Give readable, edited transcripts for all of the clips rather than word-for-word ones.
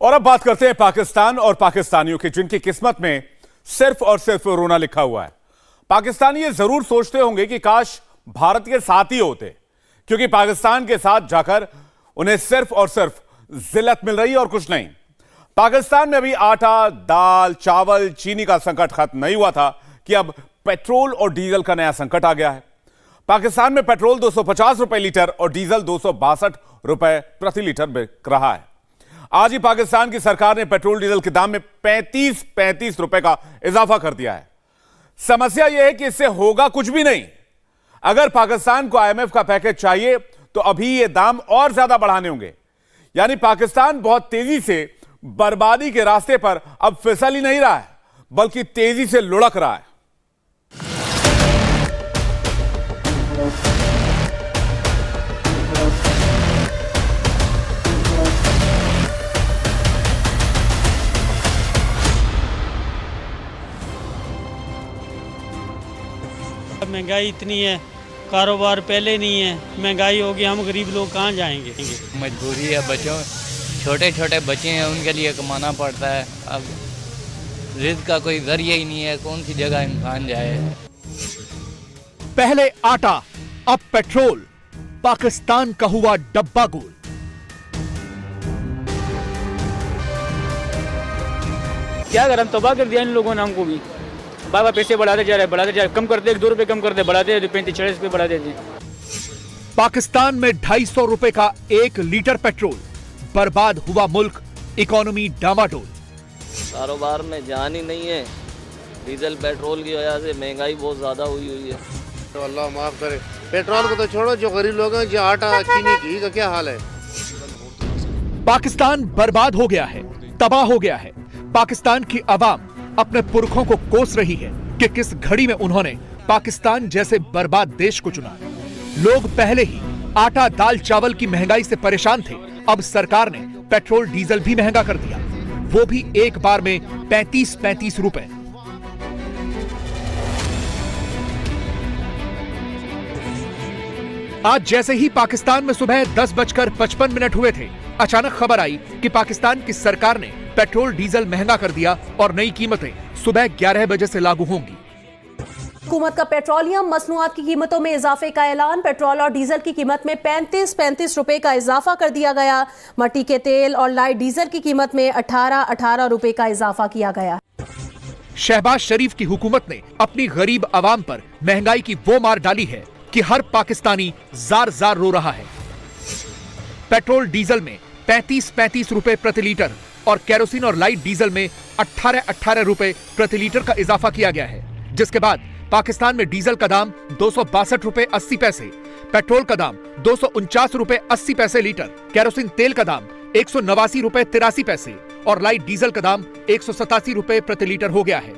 और अब बात करते हैं पाकिस्तान और पाकिस्तानियों की, जिनकी किस्मत में सिर्फ और सिर्फ रोना लिखा हुआ है। पाकिस्तानी ये जरूर सोचते होंगे कि काश भारत के साथ ही होते, क्योंकि पाकिस्तान के साथ जाकर उन्हें सिर्फ और सिर्फ जिल्लत मिल रही है और कुछ नहीं। पाकिस्तान में अभी आटा, दाल, चावल, चीनी का संकट खत्म नहीं हुआ था कि अब पेट्रोल और डीजल का नया संकट आ गया है। पाकिस्तान में पेट्रोल 250 रुपए लीटर और डीजल 262 रुपए प्रति लीटर बिक रहा है। आज ही पाकिस्तान की सरकार ने पेट्रोल डीजल के दाम में 35 रुपए का इजाफा कर दिया है। समस्या यह है कि इससे होगा कुछ भी नहीं। अगर पाकिस्तान को आईएमएफ का पैकेज चाहिए तो अभी यह दाम और ज्यादा बढ़ाने होंगे। यानी पाकिस्तान बहुत तेजी से बर्बादी के रास्ते पर अब फिसल ही नहीं रहा है, बल्कि तेजी से लुढ़क रहा है। महंगाई इतनी है, कारोबार पहले नहीं है, महंगाई होगी, हम गरीब लोग कहाँ जाएंगे। मजबूरी है, बच्चों छोटे छोटे बच्चे हैं, उनके लिए कमाना पड़ता है। अब रिज़्क़ का कोई जरिया ही नहीं है, कौन सी जगह इंसान जाए। पहले आटा, अब पेट्रोल, पाकिस्तान का हुआ डब्बा गुल। क्या कर, हम तबाह कर दिया इन लोगों ने हमको भी। बाबा पैसे बढ़ाते जा रहे, कम करते, 1-2 रुपए कम करते, बढ़ाते 35-40 रुपए बढ़ा देते। पाकिस्तान में 250 रुपए का 1 लीटर पेट्रोल, बर्बाद हुआ मुल्क, इकोनॉमी डामाडोल। कारोबार में जान ही नहीं है, डीजल पेट्रोल की वजह से महंगाई बहुत ज्यादा हुई है। तो अल्लाह माफ करे, पेट्रोल को तो छोड़ो, जो गरीब लोग हैं, जो आटा, चीनी, घी का क्या हाल है। पाकिस्तान बर्बाद हो गया है, तबाह हो गया है। पाकिस्तान की आवाम अपने पुरखों को कोस रही है कि किस घड़ी में उन्होंने पाकिस्तान जैसे बर्बाद देश को चुना। लोग पहले ही आटा, दाल, चावल की महंगाई से परेशान थे। अब सरकार ने पेट्रोल डीजल भी महंगा कर दिया, वो भी एक बार में 35 रुपए। आज जैसे ही पाकिस्तान में सुबह 10:55 हुए थे, अचानक खबर आई कि पाकिस्तान की सरकार ने पेट्रोल डीजल महंगा कर दिया और नई कीमतें सुबह 11 बजे से लागू होंगी। हुकूमत का पेट्रोलियम मसनूआत की कीमतों में इजाफे का ऐलान। पेट्रोल और डीजल की कीमत में 35 रुपए का इजाफा कर दिया गया। मट्टी के तेल और लाइट डीजल की कीमत में 18 रुपए का इजाफा किया गया। शहबाज शरीफ की हुकूमत ने अपनी गरीब आवाम पर महंगाई की वो मार डाली है कि हर पाकिस्तानी जार जार रो रहा है। पेट्रोल डीजल में 35 रुपए प्रति लीटर और केरोसिन और लाइट डीजल में 18 रुपए प्रति लीटर का इजाफा किया गया है, जिसके बाद पाकिस्तान में डीजल का दाम 262 रुपए 80 पैसे, पेट्रोल का दाम 249 रुपए 80 पैसे लीटर, केरोसिन तेल का दाम 189 रुपए 83 पैसे और लाइट डीजल का दाम 187 रुपए प्रति लीटर हो गया है।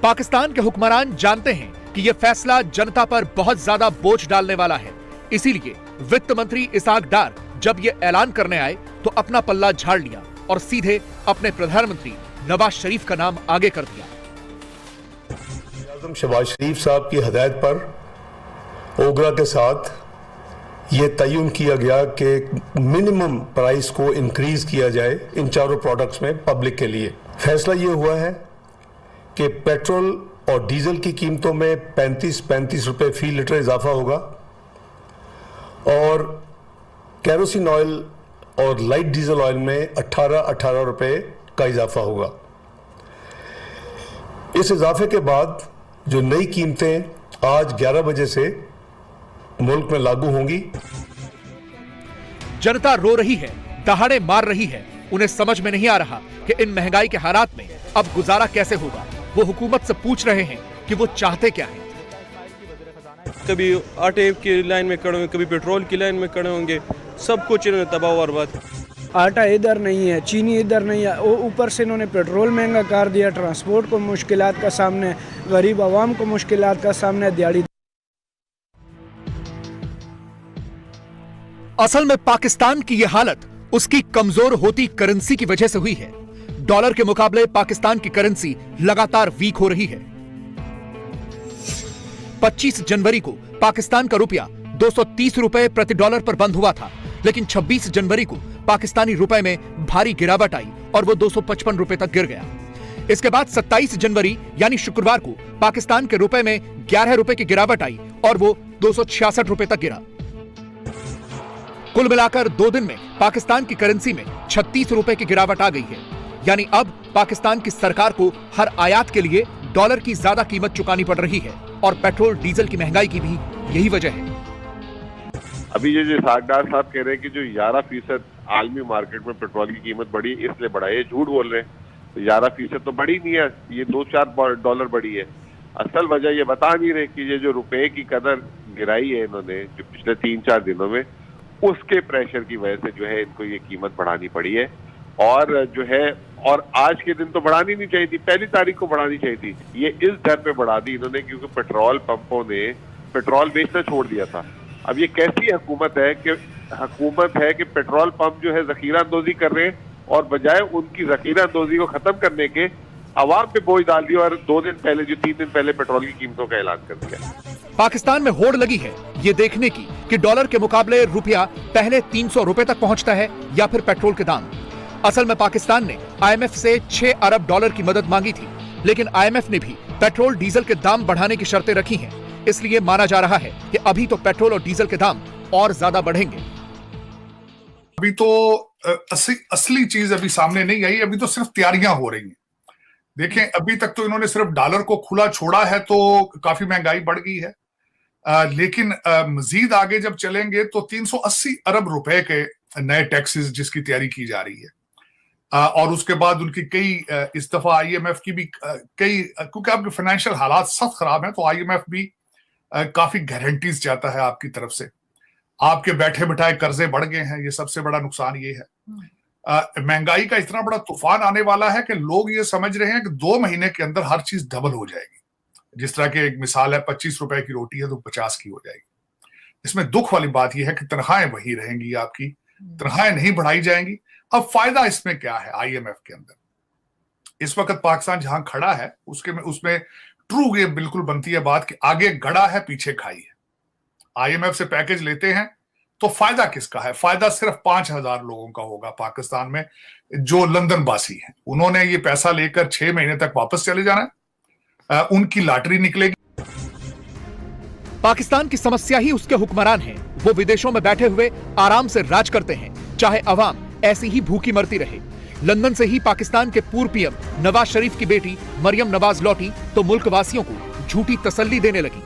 पाकिस्तान के हुक्मरान जानते हैं कि यह फैसला जनता पर बहुत ज्यादा बोझ डालने वाला है। इसीलिए वित्त मंत्री इसहाक डार जब ये ऐलान करने आए तो अपना पल्ला झाड़ लिया और सीधे अपने प्रधानमंत्री नवाज शरीफ का नाम आगे कर दिया। आज़म शहबाज शरीफ साहब की हदायत पर ओगरा के साथ ये तयन किया गया कि मिनिमम प्राइस को इंक्रीज किया जाए इन चारों प्रोडक्ट्स में पब्लिक के लिए। फैसला ये हुआ है कि पेट्रोल और डीजल की कीमतों में 35 रुपए फी लीटर इजाफा होगा और केरोसिन ऑयल और लाइट डीजल ऑयल में 18 रुपए का इजाफा होगा। इस इजाफे के बाद जो नई कीमतें आज 11 बजे से मुल्क में लागू होंगी। जनता रो रही है, दहाड़े मार रही है। उन्हें समझ में नहीं आ रहा कि इन महंगाई के हालात में अब गुजारा कैसे होगा। वो हुकूमत से पूछ रहे हैं कि वो चाहते क्या है। कभी आटे की लाइन में खड़े होंगे, कभी पेट्रोल की लाइन में खड़े होंगे, सब कुछ इन्होंने तबाह बर्बाद। आटा इधर नहीं है, चीनी इधर नहीं है, ऊपर से इन्होंने पेट्रोल महंगा कर दिया। ट्रांसपोर्ट को मुश्किलात का सामने, गरीब आवाम को मुश्किलात का सामने दिहाड़ी। असल में पाकिस्तान की यह हालत उसकी कमजोर होती करेंसी की वजह से हुई है। डॉलर के मुकाबले पाकिस्तान की करेंसी लगातार वीक हो रही है। 25 जनवरी को पाकिस्तान का रुपया 230 रुपए प्रति डॉलर पर बंद हुआ था। लेकिन 26 जनवरी को पाकिस्तानी रुपए में भारी गिरावट आई और वो 255 रुपए तक गिर गया। इसके बाद 27 जनवरी यानी शुक्रवार को पाकिस्तान के रुपए में 11 रुपए की गिरावट आई और वो 266 रुपए तक गिरा। कुल मिलाकर 2 दिन में पाकिस्तान की करेंसी में 36 रुपए की गिरावट आ गई है। यानी अब पाकिस्तान की सरकार को हर आयात के लिए डॉलर की ज्यादा कीमत चुकानी पड़ रही है और पेट्रोल डीजल की महंगाई की भी यही वजह है। अभी ये जो सागदार साहब कह रहे हैं कि जो 11% आलमी मार्केट में पेट्रोल की कीमत बढ़ी इसलिए बढ़ा है, ये झूठ बोल रहे हैं। तो 11% तो बढ़ी नहीं है, ये $2-4 बढ़ी है। असल वजह ये बता नहीं रहे कि ये जो रुपए की कदर गिराई है इन्होंने जो पिछले 3-4 दिनों में, उसके प्रेशर की वजह से जो है इनको ये कीमत बढ़ानी पड़ी है। और जो है और आज के दिन तो बढ़ानी नहीं चाहिए थी, 1 तारीख को बढ़ानी चाहिए थी। ये इस दर पे बढ़ा दी इन्होंने क्योंकि पेट्रोल पंपों ने पेट्रोल बेचना छोड़ दिया था। अब ये कैसी हुकूमत है कि पेट्रोल पंप जो है जखीरा अंदोजी कर रहे हैं और बजाय उनकी जखीरा अंदोजी को खत्म करने के अवाम पे बोझ डाल दिया और 3 दिन पहले पेट्रोल की कीमतों का ऐलान कर दिया। पाकिस्तान में होड़ लगी है ये देखने की कि डॉलर के मुकाबले रुपया पहले 300 रुपए तक पहुंचता है या फिर पेट्रोल के दाम। असल में पाकिस्तान ने IMF से 6 अरब डॉलर की मदद मांगी थी, लेकिन IMF ने भी पेट्रोल डीजल के दाम बढ़ाने की शर्तें रखी हैं। इसलिए माना जा रहा है कि अभी तो पेट्रोल और डीजल के दाम और ज्यादा बढ़ेंगे। अभी तो असली चीज अभी सामने नहीं आई, अभी तो सिर्फ तैयारियां हो रही हैं। देखें, अभी तक तो इन्होंने सिर्फ डॉलर को खुला छोड़ा है तो काफी महंगाई बढ़ गई है, लेकिन मजीद आगे जब चलेंगे तो 380 अरब रुपए के नए टैक्सेस जिसकी तैयारी की जा रही है। और उसके बाद उनकी कई इस दफा IMF की भी क्योंकि आपके फाइनेंशियल हालात सख्त खराब हैं तो IMF भी काफी गारंटीज चाहता है आपकी तरफ से। आपके बैठे बिठाए कर्जे बढ़ गए हैं, ये सबसे बड़ा नुकसान ये है। महंगाई का इतना बड़ा तूफान आने वाला है कि लोग ये समझ रहे हैं कि 2 महीने के अंदर हर चीज डबल हो जाएगी। जिस तरह की एक मिसाल है, 25 रुपए की रोटी है तो 50 की हो जाएगी। इसमें दुख वाली बात यह है कि तनख्वाहें वही रहेंगी, आपकी तनख्वाहें नहीं बढ़ाई जाएंगी। अब फायदा इसमें क्या है IMF के अंदर? इस वक्त पाकिस्तान जहां खड़ा है उसमें ट्रू ये बिल्कुल बनती है बात कि आगे गड़ा है पीछे खाई है। IMF से पैकेज लेते हैं तो फायदा किसका है? फायदा सिर्फ 5000 लोगों का होगा पाकिस्तान में जो लंदन वासी हैं। उन्होंने ये पैसा लेकर 6 महीने तक वापस चले जाना है, उनकी लॉटरी निकलेगी। पाकिस्तान की समस्या ही उसके हुक्मरान हैं। वो विदेशों में बैठे हुए आराम से राज करते हैं, चाहे अवाम ऐसी ही भूखी मरती रहे। लंदन से ही पाकिस्तान के पूर्व PM नवाज शरीफ की बेटी मरियम नवाज लौटी तो मुल्क वासियों को झूठी तसल्ली देने लगी।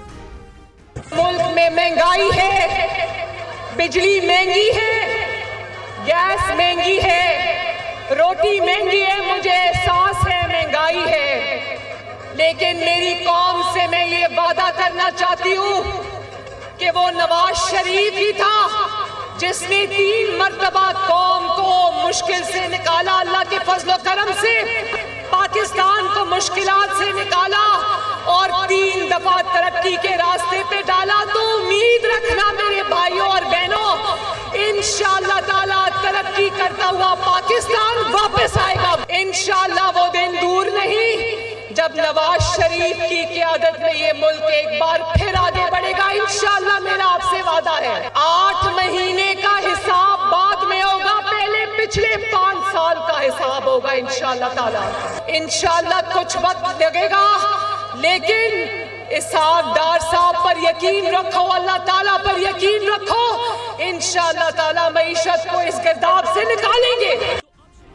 मुल्क में महंगाई है, बिजली महंगी है, गैस महंगी है, रोटी महंगी है, मुझे एहसास है महंगाई है, लेकिन मेरी कौम से मैं ये वादा करना चाहती हूँ कि वो नवाज शरीफ ही था जिसने 3 मर्तबा कौम को मुश्किल से निकाला, अल्लाह के फजलो करम से पाकिस्तान को मुश्किलात से निकाला और 3 दफा तरक्की के रास्ते पे डाला। तो उम्मीद रखना मेरे भाइयों और बहनों, इंशाअल्लाह ताला तरक्की करता हुआ पाकिस्तान वापस आएगा। इंशाअल्लाह वो दिन दूर नहीं जब नवाज शरीफ की क़यादत में ये मुल्क एक बार फिर आगे बढ़ेगा। इंशाअल्लाह मेरा आपसे वादा है। 8 महीने का हिसाब बाद में होगा, पहले पिछले 5 साल का हिसाब होगा इंशाअल्लाह ताला। इंशाअल्लाह कुछ वक्त लगेगा, लेकिन इसहाक डार साहब पर यकीन रखो, अल्लाह ताला पर यकीन रखो, इंशाअल्लाह ताला मईशत को इस गिरदाव से निकालेंगे।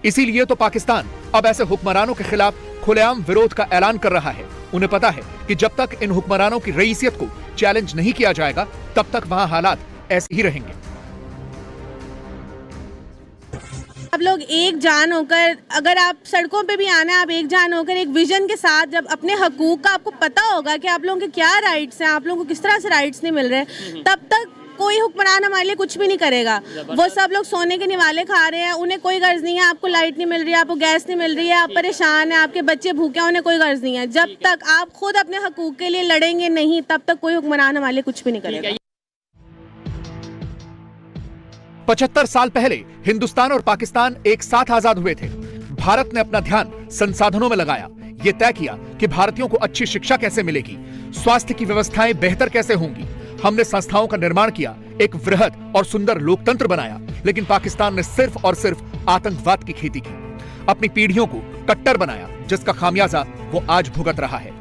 इसीलिए तो पाकिस्तान अब ऐसे हुक्मरानों के खिलाफ खुलेआम विरोध का ऐलान कर रहा है। उन्हें पता है कि जब तक इन हुक्मरानों की रईसियत को चैलेंज नहीं किया जाएगा तब तक वहां हालात ऐसे ही रहेंगे। आप लोग एक जान होकर, अगर आप सड़कों पे भी आना है, आप एक जान होकर एक विजन के साथ, जब अपने हकूक का आपको पता होगा कि आप लोगों के क्या राइट्स हैं, आप लोगों को किस तरह से राइट्स नहीं मिल रहे, तब तक कोई हुक्मरान हमारे लिए कुछ भी नहीं करेगा। वो सब लोग सोने के निवाले खा रहे हैं, उन्हें कोई गर्ज नहीं है। आपको लाइट नहीं मिल रही है, आपको गैस नहीं मिल रही है, आप परेशान हैं, आपके बच्चे भूखे हैं, उन्हें कोई गर्ज नहीं है। जब तक आप खुद अपने हकूक के लिए लड़ेंगे नहीं, तब तक कोई हुक्मरान हमारे लिए कुछ भी नहीं करेगा। 75 साल पहले हिंदुस्तान और पाकिस्तान एक साथ आजाद हुए थे। भारत ने अपना ध्यान संसाधनों में लगाया, ये तय किया कि भारतीयों को अच्छी शिक्षा कैसे मिलेगी, स्वास्थ्य की व्यवस्थाएं बेहतर कैसे होंगी। हमने संस्थाओं का निर्माण किया एक वृहद और सुंदर लोकतंत्र बनाया, लेकिन पाकिस्तान ने सिर्फ और सिर्फ आतंकवाद की खेती की, अपनी पीढ़ियों को कट्टर बनाया, जिसका खामियाजा वो आज भुगत रहा है।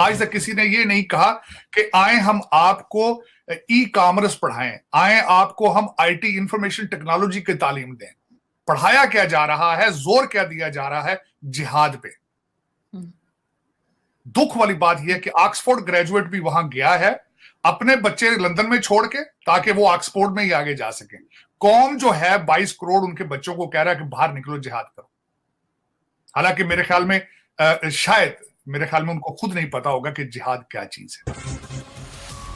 आज तक किसी ने ये नहीं कहा कि आए हम आपको ई कॉमर्स पढ़ाएं, आए आपको हम आईटी इंफॉर्मेशन टेक्नोलॉजी की तालीम दें। पढ़ाया क्या जा रहा है, जोर क्या दिया जा रहा है, जिहाद पे। दुख वाली बात यह है कि ऑक्सफोर्ड ग्रेजुएट भी वहां गया है अपने बच्चे लंदन में छोड़ के, ताकि वो ऑक्सफोर्ड में ही आगे जा सके। कौम जो है 22 करोड़ उनके बच्चों को कह रहा है कि बाहर निकलो, जिहाद करो। हालांकि मेरे ख्याल में उनको खुद नहीं पता होगा कि जिहाद क्या चीज है।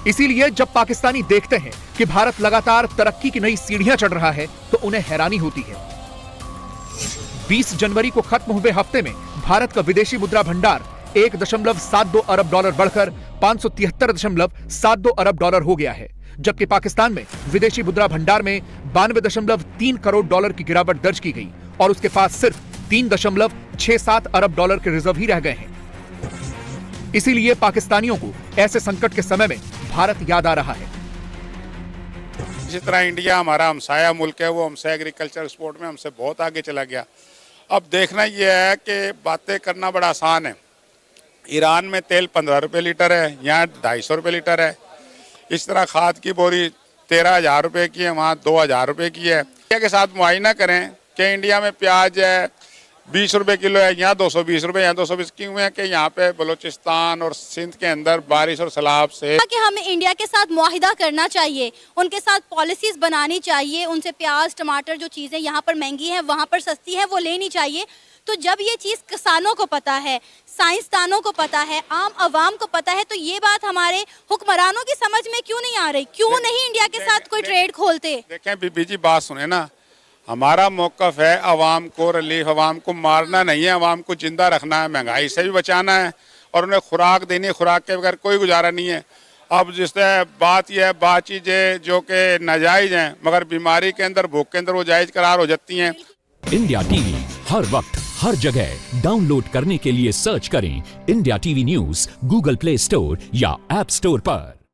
इसीलिए जब पाकिस्तानी देखते हैं कि भारत लगातार तरक्की की नई सीढ़ियां चढ़ रहा है, तो उन्हें हैरानी होती है। 20 जनवरी को खत्म हुए हफ्ते में भारत का विदेशी मुद्रा भंडार 1.72 अरब डॉलर बढ़कर 573.72 अरब डॉलर हो गया है, जबकि पाकिस्तान में विदेशी मुद्रा भंडार में 92.3 करोड़ डॉलर की गिरावट दर्ज की गई और उसके पास सिर्फ 3.67 अरब डॉलर के रिजर्व ही रह गए हैं। इसीलिए पाकिस्तानियों को ऐसे संकट के समय में भारत याद आ रहा है। इसी तरह इंडिया हमारा हमसाया मुल्क है, वो हमसे एग्रीकल्चर एक्सपोर्ट में हमसे बहुत आगे चला गया। अब देखना यह है कि बातें करना बड़ा आसान है। ईरान में तेल 15 रुपये लीटर है, यहाँ 250 रुपये लीटर है। इस तरह खाद की बोरी 13,000 रुपये की है, वहाँ 2,000 रुपये की है। इंडिया के साथ मुआयना करें कि इंडिया में प्याज है 20 रुपये किलो है, यहाँ 220 रुपये, यहाँ 220 क्यों है कि यहाँ पे बलूचिस्तान और सिंध के अंदर बारिश और सैलाब से कि हमें इंडिया के साथ मुआहिदा करना चाहिए, उनके साथ पॉलिसीज बनानी चाहिए, उनसे प्याज टमाटर जो चीज़ें यहाँ पर महंगी हैं वहाँ पर सस्ती है वो लेनी चाहिए। तो जब ये चीज़ किसानों को पता है, साइंसदानों को पता है, आम आवाम को पता है, तो ये बात हमारे हुक्मरानों की समझ में क्यों नहीं आ रही? क्यों नहीं इंडिया के साथ कोई ट्रेड खोलते? देखें बीबी जी, बात सुने ना, हमारा मौकफ है अवाम को रिलीफ, अवाम को मारना नहीं है, अवाम को जिंदा रखना है, महंगाई से भी बचाना है और उन्हें खुराक देनी है। खुराक के बगैर कोई गुजारा नहीं है। अब जिससे बात यह है, बात चीज़ें जो कि नाजायज़ हैं मगर बीमारी के अंदर, भूख के अंदर वो जायज़ करार हो जाती हैं। इंडिया टीवी हर वक्त हर जगह डाउनलोड करने के लिए सर्च करें India TV news Google play store या ऐप स्टोर पर।